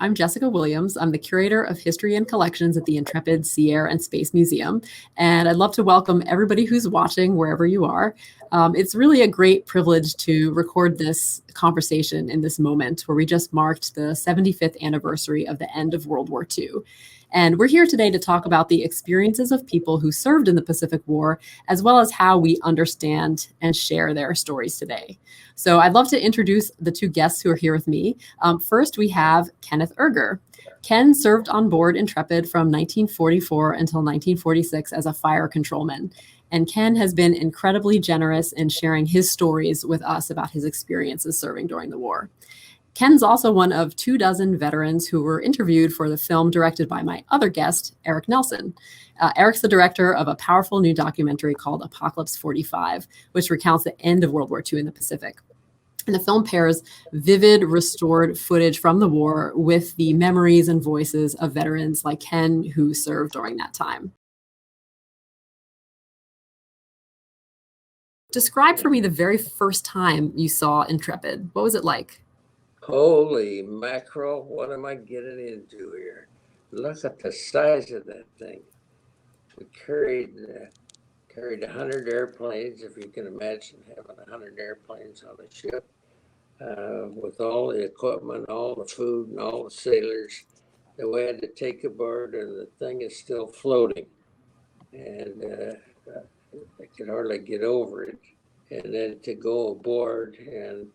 I'm Jessica Williams. I'm the curator of history and collections at the Intrepid Sea, Air, and Space Museum. And I'd love to welcome everybody who's watching wherever you are. It's really a great privilege to record this conversation in this moment where we just marked the 75th anniversary of the end of World War II. And we're here today to talk about the experiences of people who served in the Pacific War, as well as how we understand and share their stories today. So I'd love to introduce the two guests who are here with me. First, we have Kenneth Erger. Ken served on board Intrepid from 1944 until 1946 as a fire controlman. And Ken has been incredibly generous in sharing his stories with us about his experiences serving during the war. Ken's also one of 24 veterans who were interviewed for the film directed by my other guest, Erik Nelson. Erik's the director of a powerful new documentary called Apocalypse 45, which recounts the end of World War II in the Pacific. And the film pairs vivid, restored footage from the war with the memories and voices of veterans like Ken who served during that time. Describe for me the very first time you saw Intrepid. What was it like? Holy mackerel, what am I getting into here? Look at the size of that thing. We carried 100 airplanes, if you can imagine having 100 airplanes on a ship, with all the equipment, all the food, and all the sailors that we had to take aboard, and the thing is still floating. And I could hardly get over it. And then to go aboard and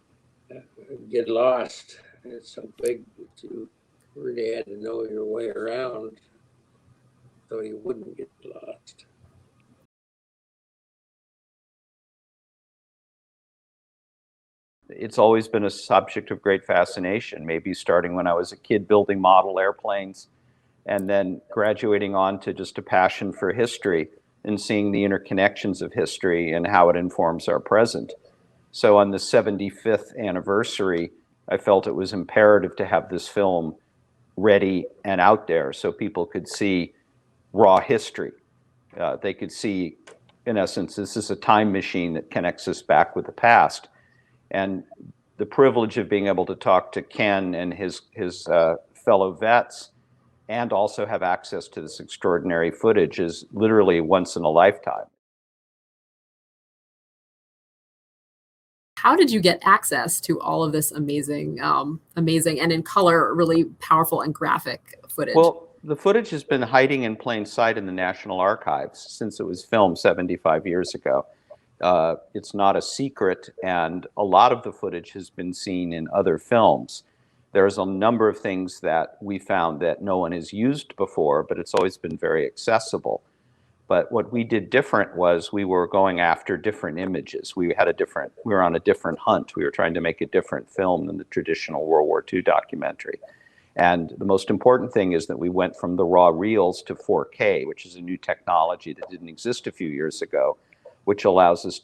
get lost. It's so big that you really had to know your way around so you wouldn't get lost. It's always been a subject of great fascination, maybe starting when I was a kid building model airplanes and then graduating on to just a passion for history and seeing the interconnections of history and how it informs our present. So on the 75th anniversary, I felt it was imperative to have this film ready and out there so people could see raw history. They could see, in essence, this is a time machine that connects us back with the past. And the privilege of being able to talk to Ken and his fellow vets and also have access to this extraordinary footage is literally once in a lifetime. How did you get access to all of this amazing and in color, really powerful and graphic footage? Well, the footage has been hiding in plain sight in the National Archives since it was filmed 75 years ago. It's not a secret, and a lot of the footage has been seen in other films. There's a number of things that we found that no one has used before, but it's always been very accessible. But what we did different was we were going after different images. We were on a different hunt. We were trying to make a different film than the traditional World War II documentary. And the most important thing is that we went from the raw reels to 4K, which is a new technology that didn't exist a few years ago, which allows us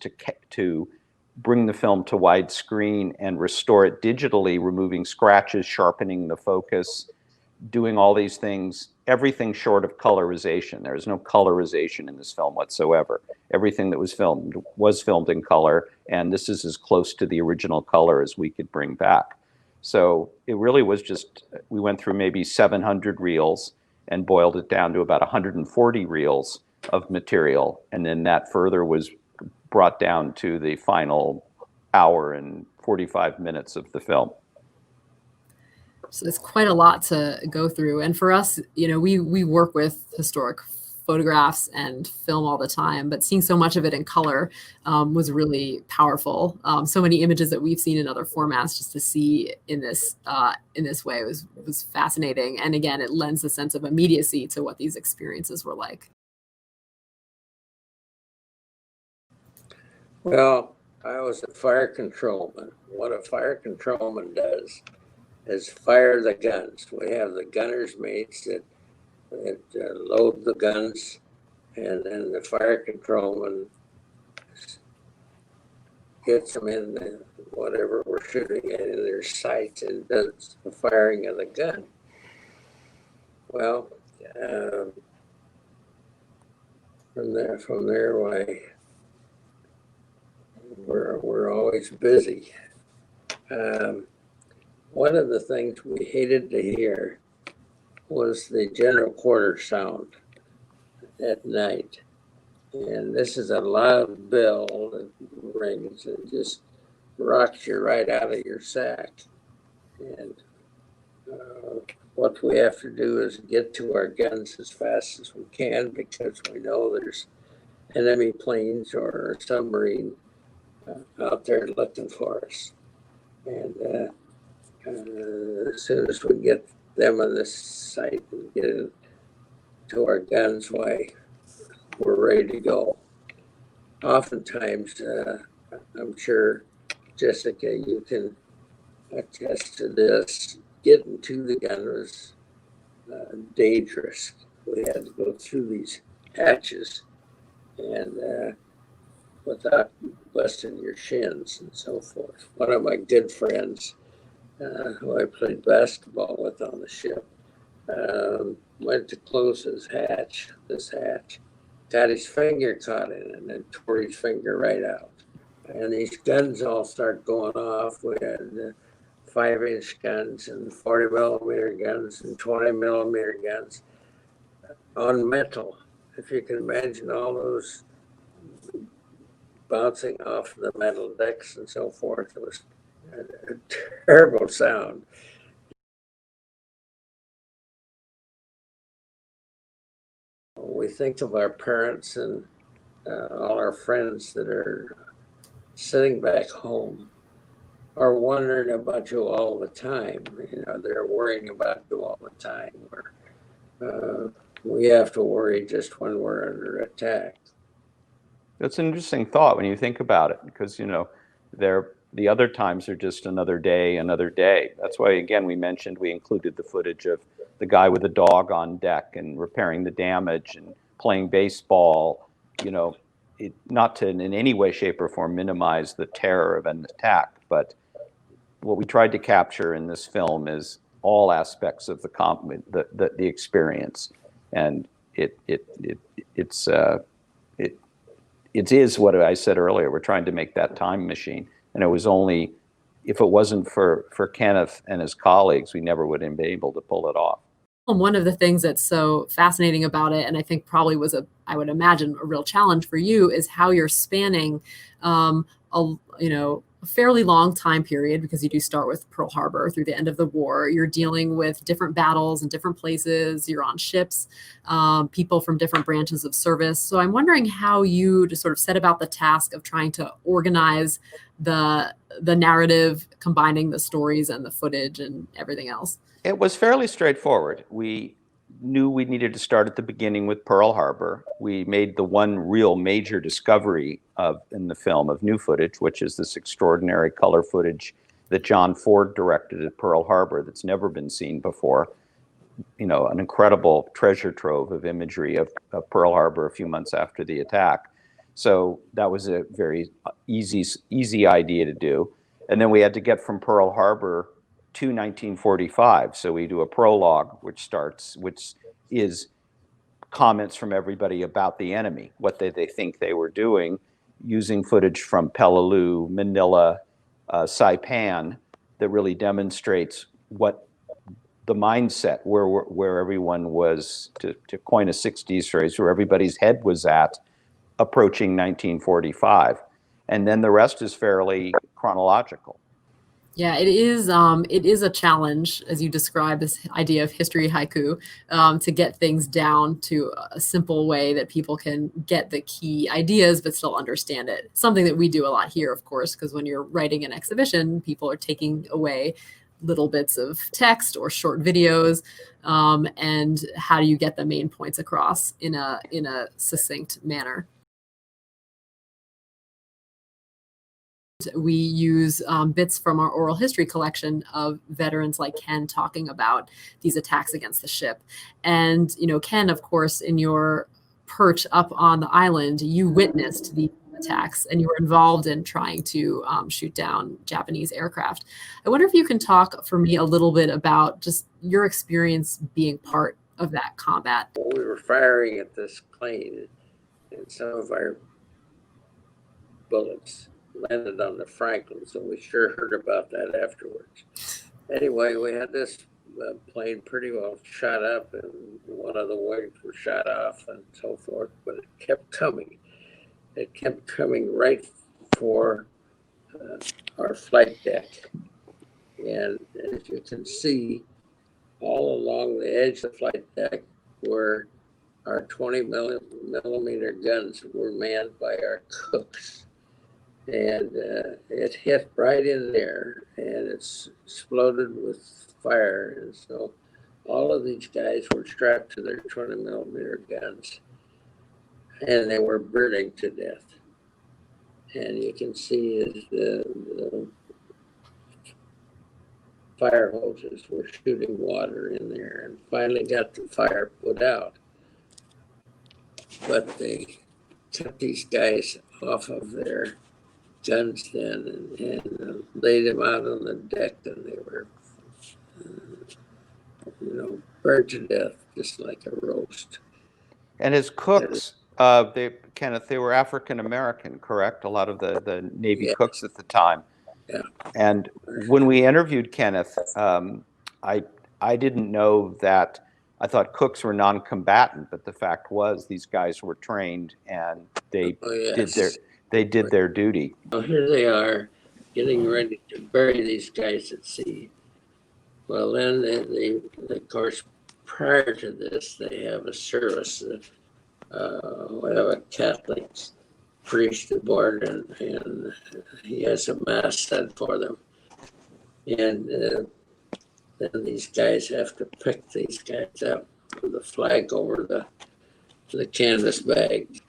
to bring the film to widescreen and restore it digitally, removing scratches, sharpening the focus, doing all these things, everything short of colorization. There is no colorization in this film whatsoever. Everything that was filmed in color, and this is as close to the original color as we could bring back. So it really was just, we went through maybe 700 reels and boiled it down to about 140 reels of material, and then that further was brought down to the final hour and 45 minutes of the film. So it's quite a lot to go through. And for us, we work with historic photographs and film all the time, but seeing so much of it in color was really powerful. So many images that we've seen in other formats, just to see in this way was fascinating. And again, it lends a sense of immediacy to what these experiences were like. Well, I was a fire controlman. What a fire controlman does is fire the guns. We have the gunner's mates that load the guns, and then the fire controlman gets them in whatever we're shooting at in their sights and does the firing of the gun. Well, from there we're always busy. one of the things we hated to hear was the general quarter sound at night. And this is a loud bell that rings and just rocks you right out of your sack. And what we have to do is get to our guns as fast as we can, because we know there's enemy planes or a submarine out there looking for us. And as soon as we get them on the site and get it to our guns, why, we're ready to go. Oftentimes, I'm sure, Jessica, you can attest to this, getting to the gun was dangerous. We had to go through these hatches and without busting your shins and so forth. One of my good friends, who I played basketball with on the ship, went to close his hatch, got his finger caught in it and then tore his finger right out. And these guns all start going off. We had 5-inch guns and 40 millimeter guns and 20 millimeter guns on metal. If you can imagine all those bouncing off the metal decks and so forth, it was a terrible sound. We think of our parents and all our friends that are sitting back home are wondering about you all the time. You know, they're worrying about you all the time. We have to worry just when we're under attack. That's an interesting thought when you think about it, because, you know, the other times are just another day, another day. That's why, again, we mentioned we included the footage of the guy with the dog on deck and repairing the damage and playing baseball, you know, not to in any way, shape, or form minimize the terror of an attack, but what we tried to capture in this film is all aspects of the experience, and it is what I said earlier. We're trying to make that time machine, and it was only if it wasn't for Kenneth and his colleagues, we never would have been able to pull it off. One of the things that's so fascinating about it, and I think probably was I would imagine, a real challenge for you, is how you're spanning, a fairly long time period, because you do start with Pearl Harbor through the end of the war. You're dealing with different battles in different places. You're on ships, people from different branches of service. So I'm wondering how you just sort of set about the task of trying to organize the narrative, combining the stories and the footage and everything else. It was fairly straightforward. We knew we needed to start at the beginning with Pearl Harbor. We made the one real major discovery in the film of new footage, which is this extraordinary color footage that John Ford directed at Pearl Harbor that's never been seen before. You know, an incredible treasure trove of imagery of Pearl Harbor a few months after the attack. So that was a very easy idea to do. And then we had to get from Pearl Harbor to 1945. So we do a prologue, which is comments from everybody about the enemy, what they think they were doing, using footage from Peleliu, Manila, Saipan, that really demonstrates what the mindset, where everyone was, to coin a 60s phrase, where everybody's head was at approaching 1945. And then the rest is fairly chronological. Yeah, it is. It is a challenge, as you describe this idea of history haiku, to get things down to a simple way that people can get the key ideas but still understand it. Something that we do a lot here, of course, because when you're writing an exhibition, people are taking away little bits of text or short videos, and how do you get the main points across in a succinct manner? We use bits from our oral history collection of veterans like Ken talking about these attacks against the ship. And, you know, Ken, of course, in your perch up on the island, you witnessed the attacks and you were involved in trying to shoot down Japanese aircraft. I wonder if you can talk for me a little bit about just your experience being part of that combat. We were firing at this plane, and some of our bullets landed on the Franklin, so we sure heard about that afterwards. anyway, we had this plane pretty well shot up, and one of the wings was shot off and so forth, but it kept coming. It kept coming right for our flight deck. And as you can see, all along the edge of the flight deck were our 20 millimeter guns were manned by our cooks. And it hit right in there, and it's exploded with fire. And so all of these guys were strapped to their 20 millimeter guns, and they were burning to death. And you can see as the fire hoses were shooting water in there, and finally got the fire put out. But they cut these guys off of their guns then, and laid them out on the deck, and they were, burned to death, just like a roast. And as cooks, Kenneth, they were African American, correct? A lot of the Navy cooks at the time. Yeah. And when we interviewed Kenneth, I didn't know that. I thought cooks were non-combatant, but the fact was these guys were trained and they did their duty. Well, here they are getting ready to bury these guys at sea. Well, then they of course, prior to this, they have a service. We have a Catholic priest aboard, and he has a mass said for them. And then these guys have to pick these guys up with the flag over the canvas bag.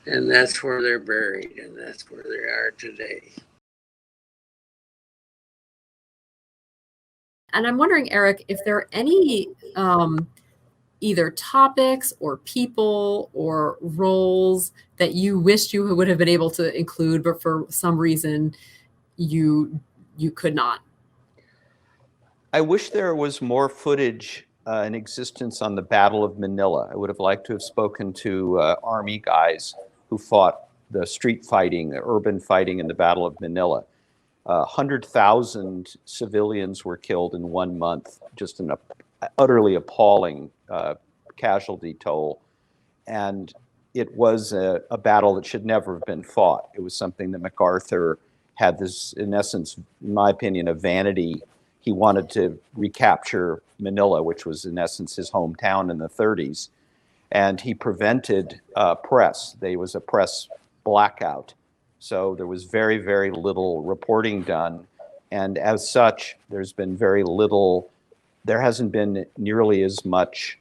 And that's where they're buried, and that's where they are today. And I'm wondering, Erik, if there are any either topics or people or roles that you wished you would have been able to include, but for some reason you could not. I wish there was more footage in existence on the Battle of Manila. I would have liked to have spoken to Army guys who fought the street fighting, the urban fighting in the Battle of Manila. 100,000 civilians were killed in 1 month, just an utterly appalling casualty toll. And it was a battle that should never have been fought. It was something that MacArthur had this, in essence, in my opinion, a vanity. He wanted to recapture Manila, which was in essence his hometown in the 30s. And he prevented press. There was a press blackout. So there was very, very little reporting done. And as such, there's been very little, there hasn't been nearly as much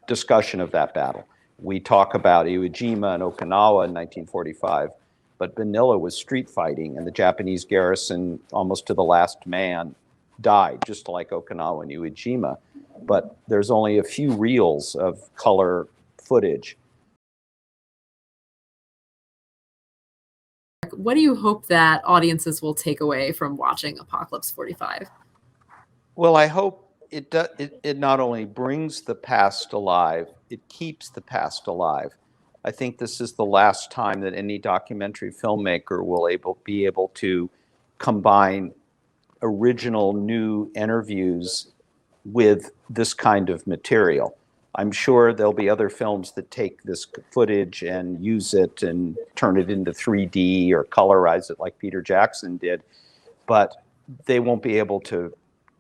discussion of that battle. We talk about Iwo Jima and Okinawa in 1945, but Manila was street fighting, and the Japanese garrison, almost to the last man, died, just like Okinawa and Iwo Jima. But there's only a few reels of color footage. What do you hope that audiences will take away from watching Apocalypse 45? Well, I hope it not only brings the past alive, it keeps the past alive. I think this is the last time that any documentary filmmaker will be able to combine original new interviews with this kind of material. I'm sure there'll be other films that take this footage and use it and turn it into 3D or colorize it like Peter Jackson did, but they won't be able to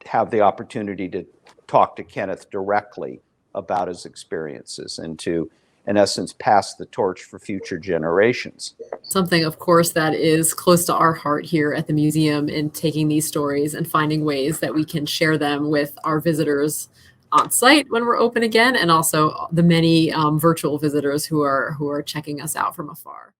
have the opportunity to talk to Kenneth directly about his experiences and to, in essence, pass the torch for future generations. Something, of course, that is close to our heart here at the museum in taking these stories and finding ways that we can share them with our visitors on site when we're open again, and also the many virtual visitors who are checking us out from afar.